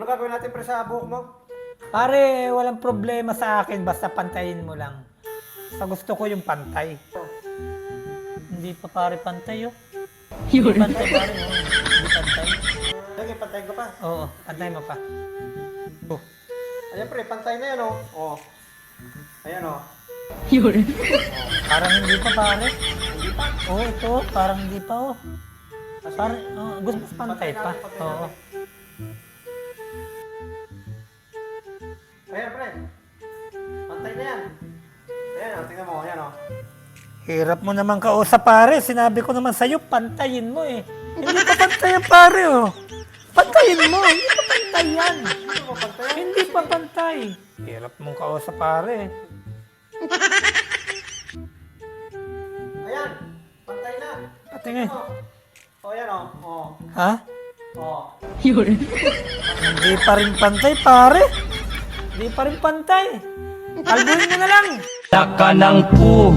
Ano gagawin natin pre sa buhok mo? Pare, walang problema sa akin, basta pantayin mo lang. Sa gusto ko yung pantay. Hindi pa pare pantay oh. Hindi pantay pare oh. Hindi pantay. Sige, pantayin ko pa. Oo, pantay mo pa. Oh. Ayan pre, pantay na yan oh. Oh. Ayan oh. Parang hindi pa pare. Hindi pa. Oo, ito, parang hindi pa oh. Pare, gusto mo pantay pa. Oo. Ayan pre. Pantay na yan. Ayan oh, tingnan mo. Ayan oh. Hirap mo naman kausap pare. Sinabi ko naman sa'yo, pantayin mo eh. Hindi pa pantay yan pare oh. Pantayin mo, hindi pa pantay yan. Hindi mo pantayan? Hindi pa pantay. Hirap mong kausap pare. Ayan. Pantay na. Patingin. Oh. Oh, ayan oh. Oh. Ha? Oh. Hindi pa rin pantay pare. Hindi pa rin pantay. Kalbuhin mo na lang. Taka ng pu.